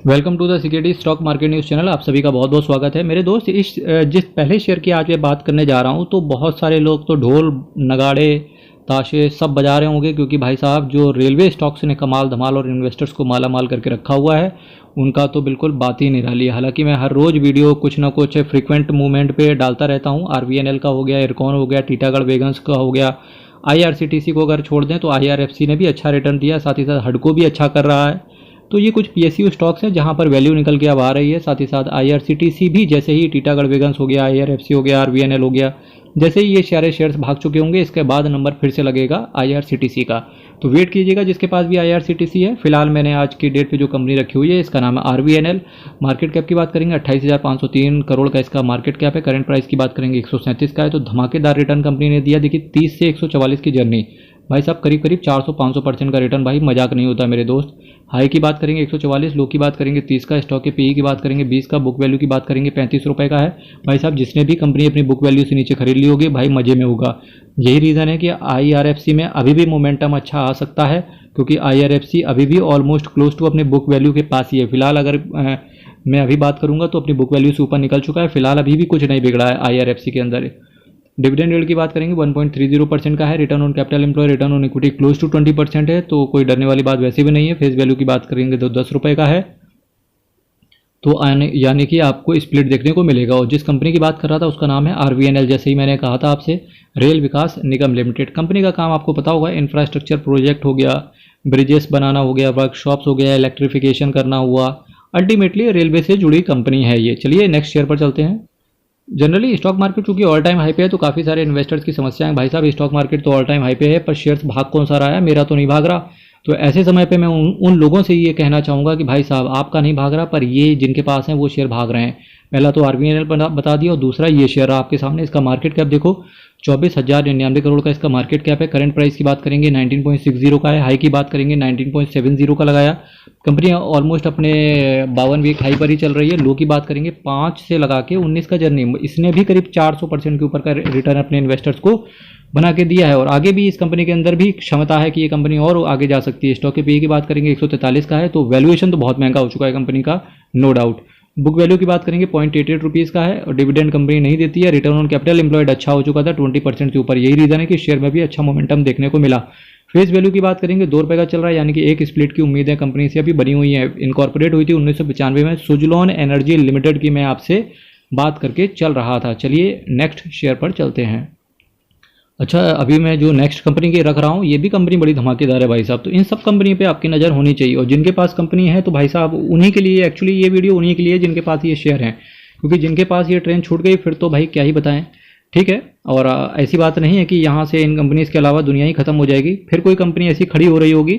Welcome to the security stock market news channel. आप सभी का बहुत बहुत स्वागत है मेरे दोस्त। जिस पहले शेयर की आज मैं बात करने जा रहा हूं तो बहुत सारे लोग तो ढोल नगाड़े ताशे सब बजा रहे होंगे, क्योंकि भाई साहब जो रेलवे स्टॉक्स ने कमाल धमाल और इन्वेस्टर्स को माला माल करके रखा हुआ है उनका तो बिल्कुल बात ही निराली है। हालांकि मैं हर रोज़ वीडियो कुछ ना कुछ फ्रीक्वेंट मूवमेंट पे डालता रहता हूँ। आरवीएनएल का हो गया, इरकॉन हो गया, टीटागढ़ वेगन्स का हो गया, आईआरसीटीसी को अगर छोड़ दें तो आईआरएफसी ने भी अच्छा रिटर्न दिया, साथ ही साथ हडको भी अच्छा कर रहा है। तो ये कुछ पीएसयू स्टॉक्स हैं जहां पर वैल्यू निकल के अब आ रही है। साथ ही साथ आईआरसीटीसी भी, जैसे ही टीटागढ़ वेगन्स हो गया, आईआरएफसी हो गया, आरवीएनएल हो गया, जैसे ही ये सारे शेयर्स भाग चुके होंगे इसके बाद नंबर फिर से लगेगा आईआरसीटीसी का। तो वेट कीजिएगा जिसके पास भी आईआरसीटीसी है। फिलहाल मैंने आज की डेट पे जो कंपनी रखी हुई है इसका नाम है आरवीएनएल। मार्केट कैप की बात करेंगे 28,503 करोड़ का इसका मार्केट कैप है। करंट प्राइस की बात करेंगे 137 का है। तो धमाकेदार रिटर्न कंपनी ने दिया। देखिए 30 से 144 की जर्नी, भाई साहब करीब करीब 400-500% का रिटर्न, भाई मजाक नहीं होता मेरे दोस्त। हाई की बात करेंगे 144, लो की बात करेंगे 30 का, स्टॉक के पीई की बात करेंगे 20 का, बुक वैल्यू की बात करेंगे 35 रुपये का है। भाई साहब जिसने भी कंपनी अपनी बुक वैल्यू से नीचे खरीद ली होगी भाई मजे में होगा। यही रीज़न है कि आईआरएफसी में अभी भी मोमेंटम अच्छा आ सकता है, क्योंकि आईआरएफसी अभी भी ऑलमोस्ट क्लोज टू अपने बुक वैल्यू के पास ही है। फिलहाल अगर मैं अभी बात करूंगा तो अपनी बुक वैल्यू से ऊपर निकल चुका है। फिलहाल अभी भी कुछ नहीं बिगड़ा है आईआरएफसी के अंदर। डिविडेंड यील्ड की बात करेंगे 1.30% का है। Return on capital employ, return on equity close to 20% है, तो कोई डरने वाली बात वैसे भी नहीं है। फेस वैल्यू की बात करेंगे तो 10 रुपये का है। तो यानी कि आपको स्प्लिट देखने को मिलेगा। और जिस कंपनी की बात कर रहा था उसका नाम है आरवीएनएल। जैसे ही मैंने कहा था आपसे, रेल विकास निगम लिमिटेड। कंपनी का काम आपको पता होगा, इंफ्रास्ट्रक्चर प्रोजेक्ट हो गया, ब्रिजेस बनाना हो गया, वर्कशॉप्स हो गया, इलेक्ट्रिफिकेशन करना हुआ। अल्टीमेटली रेलवे से जुड़ी कंपनी है ये। चलिए नेक्स्ट शेयर पर चलते हैं। जनरली स्टॉक मार्केट चूंकि ऑल टाइम हाई पे है तो काफ़ी सारे इन्वेस्टर्स की समस्या है, भाई साहब स्टॉक मार्केट तो ऑल टाइम हाई पे है पर शेयर्स भाग कौन सा रहा है, मेरा तो नहीं भाग रहा। तो ऐसे समय पे मैं उन लोगों से ये कहना चाहूँगा कि भाई साहब आपका नहीं भाग रहा, पर ये जिनके पास हैं वो शेयर भाग रहे हैं। पहला तो आरवीएनएल बता दिया, और दूसरा ये शेयर आपके सामने। इसका मार्केट कैप देखो 24,099 करोड़ का इसका मार्केट कैप है। करंट प्राइस की बात करेंगे 19.60 का है। हाई की बात करेंगे 19.70 का लगाया। कंपनी ऑलमोस्ट अपने 52 वीक हाई पर ही चल रही है। लो की बात करेंगे 5 से लगा के 19 का जर्नी, इसने भी करीब 400% के ऊपर का रिटर्न अपने इन्वेस्टर्स को बना के दिया है। और आगे भी इस कंपनी के अंदर भी क्षमता है कि ये कंपनी और आगे जा सकती है। स्टॉक के पीई की बात करेंगे 143 का है। तो वैल्यूएशन तो बहुत महंगा हो चुका है कंपनी का, नो डाउट। बुक वैल्यू की बात करेंगे 0.88 रुपीज़ का है। और डिविडेंड कंपनी नहीं देती है। रिटर्न ऑन कैपिटल एम्प्लॉयड अच्छा हो चुका था 20% के ऊपर। यही रीज़न है कि शेयर में भी अच्छा मोमेंटम देखने को मिला। फेस वैल्यू की बात करेंगे 2 रुपये का चल रहा है, यानी कि एक स्प्लिट की उम्मीद है कंपनी से अभी बनी हुई है। इनकॉर्पोरेट हुई थी 1995 में। सुजलॉन एनर्जी लिमिटेड की मैं आपसे बात करके चल रहा था। चलिए नेक्स्ट शेयर पर चलते हैं। अच्छा, अभी मैं जो नेक्स्ट कंपनी की रख रहा हूँ ये भी कंपनी बड़ी धमाकेदार है भाई साहब। तो इन सब कंपनी पे आपकी नज़र होनी चाहिए, और जिनके पास कंपनी है तो भाई साहब उन्हीं के लिए एक्चुअली ये वीडियो उन्हीं के लिए जिनके पास ये शेयर हैं, क्योंकि जिनके पास ये ट्रेन छूट गई फिर तो भाई क्या ही बताएं। ठीक है, और ऐसी बात नहीं है कि यहाँ से इन कंपनीज़ के अलावा दुनिया ही खत्म हो जाएगी। फिर कोई कंपनी ऐसी खड़ी हो रही होगी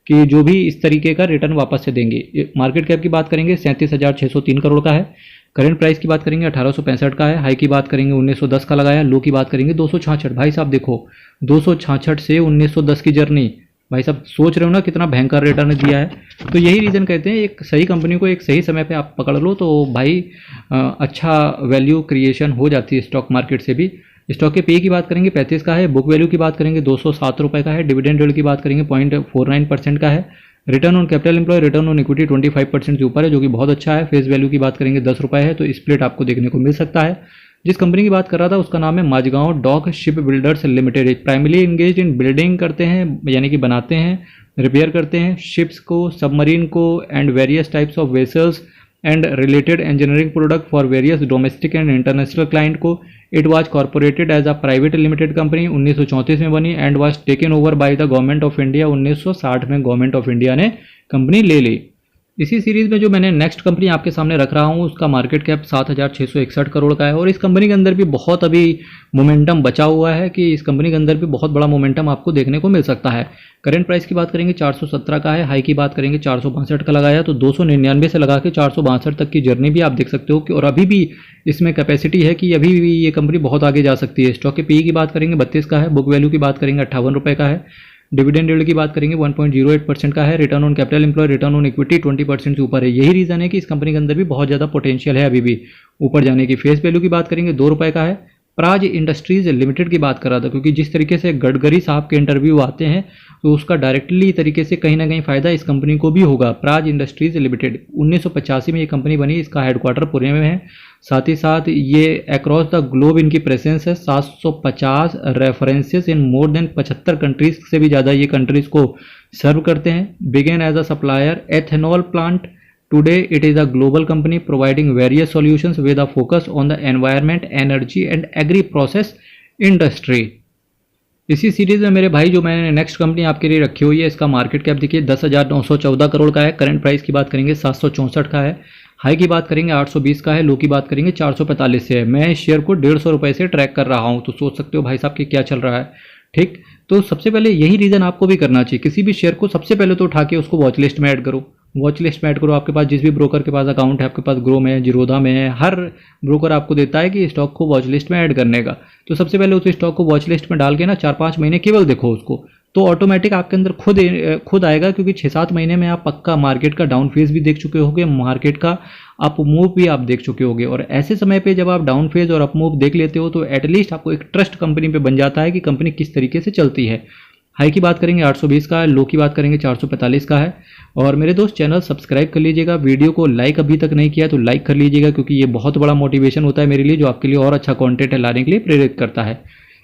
कि जो भी इस तरीके का रिटर्न वापस से देंगे। मार्केट कैप की बात करेंगे 37,603 करोड़ का है। करंट प्राइस की बात करेंगे 1865 का है। हाई की बात करेंगे 1910 का लगाया। लो की बात करेंगे 266। भाई साहब देखो 266 से 1910 की जर्नी, भाई साहब सोच रहे हो ना कितना भयंकर रिटर्न दिया है। तो यही रीज़न कहते हैं एक सही कंपनी को एक सही समय पे आप पकड़ लो तो भाई अच्छा वैल्यू क्रिएशन हो जाती है स्टॉक मार्केट से भी। स्टॉक के पे की बात करेंगे 35 का है। बुक वैल्यू की बात करेंगे 207 रुपये का है। डिविडेंड यील्ड की बात करेंगे 0.49% का है। Return on capital employ, return on equity 25% के ऊपर है, जो कि बहुत अच्छा है। फेस वैल्यू की बात करेंगे 10 रुपये है, तो स्प्लिट आपको देखने को मिल सकता है। जिस कंपनी की बात कर रहा था उसका नाम है Mazagon dock ship builders limited. Primary engage in building करते हैं, यानी कि बनाते हैं, रिपेयर करते हैं शिप्स को, सबमरीन को and various types of vessels and related engineering product for various domestic and international client को। It was corporated as a private limited company 1934 में बनी and was taken over by the government of India. 1960 में government of India ने company ले ली। इसी series में जो मैंने नेक्स्ट कंपनी आपके सामने रख रहा हूँ उसका मार्केट कैप 7,661 करोड़ का है। और इस कंपनी के अंदर भी बहुत अभी मोमेंटम बचा हुआ है कि इस कंपनी के अंदर भी बहुत बड़ा मोमेंटम आपको देखने को मिल सकता है। करंट प्राइस की बात करेंगे 417 का है। हाई की बात करेंगे 462 का लगाया। तो 299 से लगा के 462 तक की जर्नी भी आप देख सकते हो कि और अभी भी इसमें कैपेसिटी है कि अभी भी ये कंपनी बहुत आगे जा सकती है। स्टॉक के पी की बात करेंगे 32 का है। बुक वैल्यू की बात करेंगे 58 रुपये का है। डिविडेंड यील्ड की बात करेंगे 1.08% का है। Return on capital employ, return on equity 20% से ऊपर है। यही रीज़न है कि इस कंपनी के अंदर भी बहुत ज़्यादा पोटेंशियल है अभी भी ऊपर जाने की। फेस वैल्यू की बात करेंगे 2 रुपये का है। प्राज इंडस्ट्रीज लिमिटेड की बात कर रहा था, क्योंकि जिस तरीके से गडकरी साहब के इंटरव्यू आते हैं तो उसका डायरेक्टली तरीके से कहीं ना कहीं फ़ायदा इस कंपनी को भी होगा। प्राज इंडस्ट्रीज लिमिटेड 1985 में ये कंपनी बनी, इसका हेडक्वार्टर पुणे में है। साथ ही साथ ये अक्रॉस द ग्लोब इनकी प्रेजेंस है, 750 references in more than 75 countries से भी ज़्यादा ये कंट्रीज को सर्व करते हैं। Began as a supplier ethanol plant, today it is a global company providing various solutions with a focus on the environment, energy and agri process industry। इसी series में मेरे भाई जो मैंने नेक्स्ट कंपनी आपके लिए रखी हुई है, इसका मार्केट कैप देखिए 10,914 करोड़ का है। करंट प्राइस की बात करेंगे 764 का है। हाई की बात करेंगे 820 का है, लो की बात करेंगे 445 से है। मैं इस शेयर को 150 रुपये से ट्रैक कर रहा हूँ, तो सोच सकते हो भाई साहब कि क्या चल रहा है। ठीक, तो सबसे पहले यही रीज़न आपको भी करना चाहिए, किसी भी शेयर को सबसे पहले तो उठा के उसको वॉच लिस्ट में ऐड करो। वॉच लिस्ट में ऐड करो, आपके पास जिस भी ब्रोकर के पास अकाउंट है, आपके पास ग्रो में है, जीरोधा में है, हर ब्रोकर आपको देता है कि स्टॉक को वॉच लिस्ट में ऐड करने का। तो सबसे पहले उस स्टॉक को वॉच लिस्ट में डाल के ना 4-5 महीने केवल देखो उसको, तो ऑटोमेटिक आपके अंदर खुद आएगा, क्योंकि 6-7 महीने में आप पक्का मार्केट का डाउन फेज भी देख चुके होंगे, मार्केट का अप मूव भी आप देख चुके होंगे। और ऐसे समय पे जब आप डाउन फेज और अप मूव देख लेते हो तो एटलीस्ट आपको एक ट्रस्ट कंपनी पे बन जाता है कि कंपनी किस तरीके से चलती है। हाई की बात करेंगे 820 का है, लो की बात करेंगे 445 का है। और मेरे दोस्त चैनल सब्सक्राइब कर लीजिएगा, वीडियो को लाइक अभी तक नहीं किया तो लाइक कर लीजिएगा, क्योंकि ये बहुत बड़ा मोटिवेशन होता है मेरे लिए, जो आपके लिए और अच्छा कंटेंट लाने के लिए प्रेरित करता है।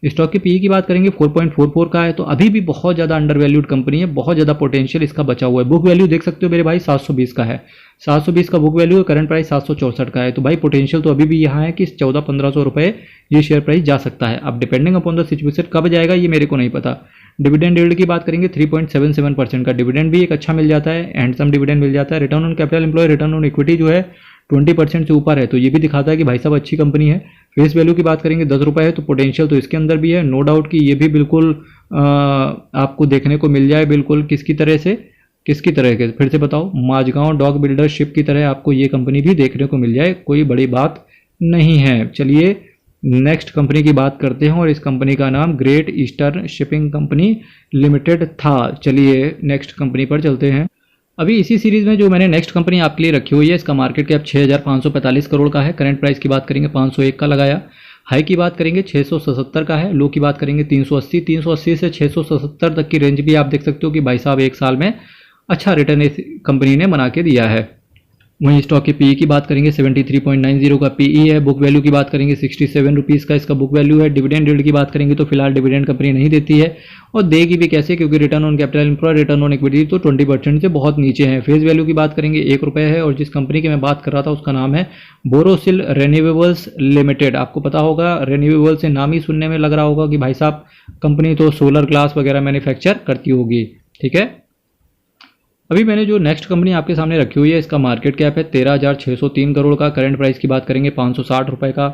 स्टॉक की पीई की बात करेंगे 4.44 का है, तो अभी भी बहुत ज़्यादा अंडर वैल्यूड कंपनी है, बहुत ज़्यादा पोटेंशियल इसका बचा हुआ है। बुक वैल्यू देख सकते हो मेरे भाई 720 का है, 720 का बुक वैल्यू है, करंट प्राइस 764 का है। तो भाई पोटेंशियल तो अभी भी यहाँ है कि 1400-1500 रुपये ये शेयर प्राइस जा सकता है। अब डिपेंडिंग अपॉन द सिचुएशन कब जाएगा ये मेरे को नहीं पता। डिविडेंड यील्ड की बात करेंगे 3.77% का डिविडेंड भी एक अच्छा मिल जाता है, हैंडसम डिविडेंड मिल जाता है। Return on capital employ, return on equity जो है 20% से ऊपर है, तो ये भी दिखाता है कि भाई साहब अच्छी कंपनी है। फेस वैल्यू की बात करेंगे 10 रुपये है, तो पोटेंशियल तो इसके अंदर भी है, नो डाउट कि ये भी बिल्कुल आपको देखने को मिल जाए। बिल्कुल किसकी तरह के फिर से बताओ, माझगांव डॉग बिल्डरशिप की तरह आपको ये कंपनी भी देखने को मिल जाए, कोई बड़ी बात नहीं है। चलिए नेक्स्ट कंपनी की बात करते हैं, और इस कंपनी का नाम great eastern shipping company limited था। चलिए नेक्स्ट कंपनी पर चलते हैं। अभी इसी सीरीज में जो मैंने नेक्स्ट कंपनी आपके लिए रखी हुई है, इसका मार्केट कैप 6,545 करोड़ का है। करंट प्राइस की बात करेंगे 501 का लगाया। हाई की बात करेंगे 677 का है, लो की बात करेंगे 380 से 677 तक की रेंज भी आप देख सकते हो कि भाई साहब एक साल में अच्छा रिटर्न इस कंपनी ने बना के दिया है। वहीं स्टॉक के पीई की बात करेंगे 73.90 का पीई है। बुक वैल्यू की बात करेंगे 67 रुपीज़ का इसका बुक वैल्यू है। डिविडेंड यील्ड की बात करेंगे तो फिलहाल डिविडेंड कंपनी नहीं देती है, और देगी भी कैसे, क्योंकि return on capital employ, return on equity तो 20% से बहुत नीचे है। फेस वैल्यू की बात करेंगे 1 रुपये है, और जिस कंपनी की मैं बात कर रहा था उसका नाम है बोरोसिल रिन्यूएबल्स लिमिटेड। आपको पता होगा, रिन्यूएबल से नाम ही सुनने में लग रहा होगा कि भाई साहब कंपनी तो सोलर ग्लास वगैरह मैन्युफैक्चर करती होगी। ठीक है, अभी मैंने जो नेक्स्ट कंपनी आपके सामने रखी हुई है, इसका मार्केट कैप है 13,603 करोड़ का। करंट प्राइस की बात करेंगे 560 रुपये का।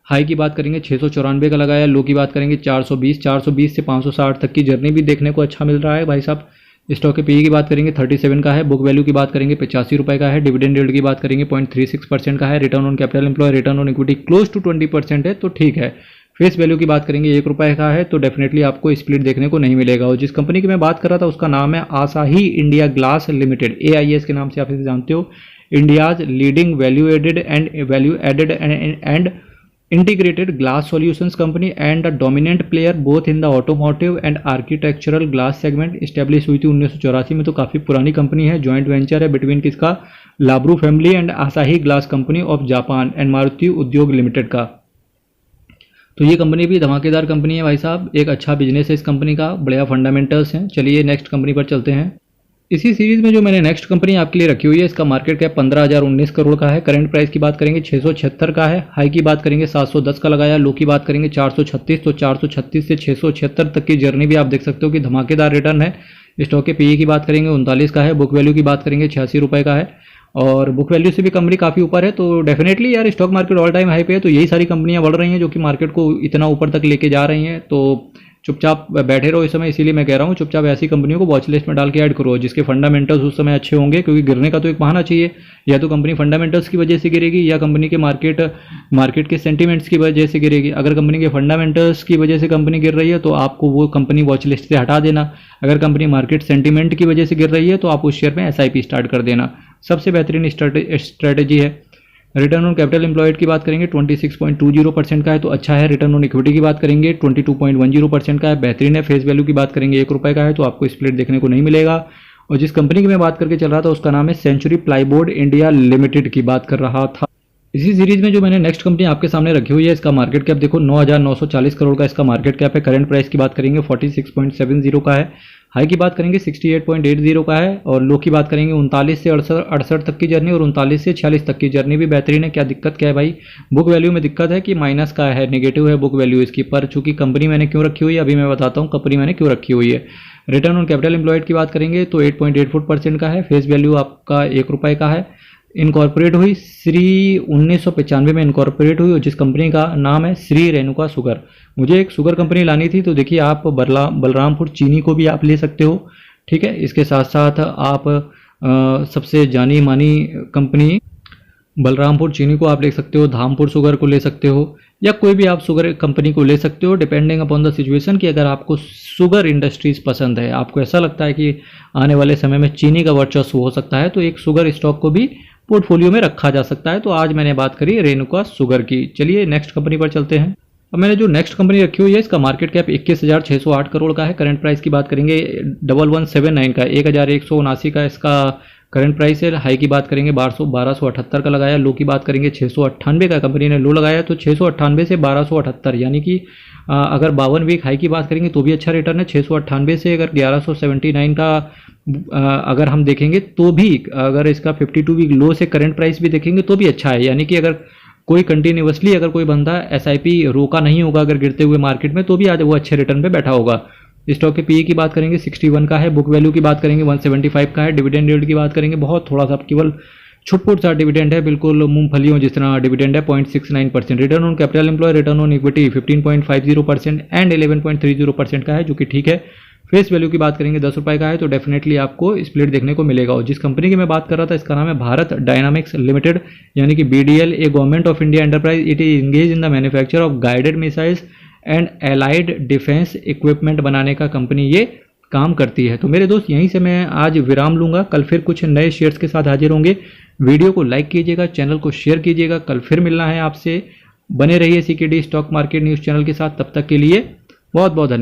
हाई की बात करेंगे 694 का लगाया, लो की बात करेंगे 420 से 560 तक की जर्नी भी देखने को अच्छा मिल रहा है भाई साहब। स्टॉक के पीई की बात करेंगे 37 का है। बुक वैल्यू की बात करेंगे 85 रुपये का है। डिविडेंड यील्ड की बात करेंगे 0.36% का है। Return on capital employ, return on equity close to 20% है, तो ठीक है। फेस वैल्यू की बात करेंगे 1 रुपये का है, तो डेफिनेटली आपको स्प्लिट देखने को नहीं मिलेगा। और जिस कंपनी की मैं बात कर रहा था उसका नाम है Asahi India glass limited, AIS के नाम से आप इसे जानते हो। India's leading value added and integrated glass solutions company and a dominant player both in the automotive and architectural glass segment. Establish हुई थी 1984 में, तो काफ़ी पुरानी कंपनी है। जॉइंट वेंचर है बिटवीन किसका, Labroo family and Asahi glass company of Japan and Maruti Udyog limited का। तो ये कंपनी भी धमाकेदार कंपनी है भाई साहब, एक अच्छा बिजनेस है इस कंपनी का, बढ़िया फंडामेंटल्स हैं। चलिए नेक्स्ट कंपनी पर चलते हैं। इसी सीरीज में जो मैंने नेक्स्ट कंपनी आपके लिए रखी हुई है, इसका मार्केट कैप 15,019 करोड़ का है। करंट प्राइस की बात करेंगे 676 का है। हाई की बात करेंगे 710 का लगाया, लो की बात करेंगे 436, तो 436 से 676 तक की जर्नी भी आप देख सकते हो कि धमाकेदार रिटर्न है। स्टॉक के पीई की बात करेंगे 39 का है। बुक वैल्यू की बात करेंगे 86 रुपये का है, और बुक वैल्यू से भी कंपनी काफ़ी ऊपर है। तो डेफिनेटली यार stock market all time high पे है, तो यही सारी कंपनियां बढ़ रही हैं जो कि मार्केट को इतना ऊपर तक लेके जा रही हैं। तो चुपचाप बैठे रहो इस समय, इसीलिए मैं कह रहा हूँ चुपचाप ऐसी कंपनियों को वॉच लिस्ट में डाल के ऐड करो जिसके फंडामेंटल्स उस समय अच्छे होंगे, क्योंकि गिरने का तो एक बहाना चाहिए। या तो कंपनी फंडामेंटल्स की वजह से गिरेगी, या कंपनी के मार्केट के सेंटीमेंट्स की वजह से गिरेगी। अगर कंपनी के फंडामेंटल्स की वजह से कंपनी गिर रही है तो आपको वो कंपनी वॉच लिस्ट से हटा देना। अगर कंपनी मार्केट सेंटीमेंट की वजह से गिर रही है तो आप उस शेयर में SIP स्टार्ट कर देना, सबसे बेहतरीन स्ट्रेटेजी है। रिटर्न ऑन कैपिटल एम्प्लॉयड की बात करेंगे 26.20% का है, तो अच्छा है। रिटर्न ऑन इक्विटी की बात करेंगे 22.10% का है, बेहतरीन है। फेस वैल्यू की बात करेंगे ₹1 का है, तो आपको स्प्लिट देखने को नहीं मिलेगा। और जिस कंपनी की मैं बात करके चल रहा था उसका नाम है सेंचुरी प्लाईबोर्ड इंडिया लिमिटेड की बात कर रहा था। इसी सीरीज में जो मैंने नेक्स्ट कंपनी आपके सामने रखी हुई है, इसका मार्केट कैप देखो 9,940 करोड़ का इसका मार्केट कैप है। करंट प्राइस की बात करेंगे 46.70 का है। हाई की बात करेंगे 68.80 का है, और लो की बात करेंगे 39 से 68 तक की जर्नी, और 39 से 46 तक की जर्नी भी बेहतरीन है। क्या दिक्कत क्या है भाई? बुक वैल्यू में दिक्कत है कि माइनस का है, नेगेटिव है बुक वैल्यू इसकी, पर चूंकि कंपनी मैंने क्यों रखी हुई है अभी मैं बताता हूँ कंपनी मैंने क्यों रखी हुई है। रिटर्न ऑन कैपिटल एम्प्लॉयड की बात करेंगे तो 8.84% का है। फेस वैल्यू आपका ₹1 का है। इनकॉर्पोरेट हुई 1995 में इनकॉर्पोरेट हुई, और जिस कंपनी का नाम है श्री रेणुका शुगर। मुझे एक शुगर कंपनी लानी थी, तो देखिए आप बलरामपुर चीनी को भी आप ले सकते हो, ठीक है। इसके साथ साथ आप सबसे जानी मानी कंपनी बलरामपुर चीनी को आप ले सकते हो, धामपुर शुगर को ले सकते हो, या कोई भी आप शुगर कंपनी को ले सकते हो, डिपेंडिंग अपॉन द सिचुएशन कि अगर आपको शुगर इंडस्ट्रीज पसंद है, आपको ऐसा लगता है कि आने वाले समय में चीनी का वर्चस्व हो सकता है, तो एक शुगर स्टॉक को भी पोर्टफोलियो में रखा जा सकता है। तो आज मैंने बात करी रेणुका शुगर की। चलिए नेक्स्ट कंपनी पर चलते हैं। अब मैंने जो नेक्स्ट कंपनी रखी हुई है इसका मार्केट कैप 21,608 करोड़ का है। करंट प्राइस की बात करेंगे 1179 का, 1,179 का इसका करंट प्राइस है। हाई की बात करेंगे 1278 का लगाया। लो की बात करेंगे 698 का कंपनी ने लो लगाया, तो 698 से 1278 यानी कि अगर 52 वीक हाई की बात करेंगे तो भी अच्छा रिटर्न है। 698 से अगर 1179 का अगर हम देखेंगे तो भी, अगर इसका 52 वीक लो से करंट प्राइस भी देखेंगे तो भी अच्छा है। यानी कि अगर कोई कंटिन्यूसली अगर कोई बंदा एसआईपी रोका नहीं होगा अगर गिरते हुए मार्केट में, तो भी आज वो अच्छे रिटर्न पे बैठा होगा। स्टॉक के पीई की बात करेंगे 61 का है। बुक वैल्यू की बात करेंगे 175 का है। डिविडेंड यील्ड की बात करेंगे बहुत थोड़ा सा, केवल छुटपुट सा डिविडेंड है, बिल्कुल मूंगफलियों जिस तरह डिविडेंड है 0.69%। Return on capital employ, return on equity 15.50% and 11.30% का है, जो कि ठीक है। फेस वैल्यू की बात करेंगे ₹10 का है, तो डेफिनेटली आपको स्प्लिट देखने को मिलेगा। और जिस कंपनी की मैं बात कर रहा था इसका नाम है भारत डायनामिक्स लिमिटेड, यानी कि BDL, A government of India enterprise. It is engage in the manufacture of guided missiles and allied defence equipment बनाने का कंपनी ये काम करती है। तो मेरे दोस्त यहीं से मैं आज विराम लूंगा, कल फिर कुछ नए शेयर्स के साथ हाजिर होंगे। वीडियो को लाइक कीजिएगा, चैनल को शेयर कीजिएगा। कल फिर मिलना है आपसे, बने रहिए CKD stock market news channel के साथ। तब तक के लिए बहुत बहुत धन्यवाद।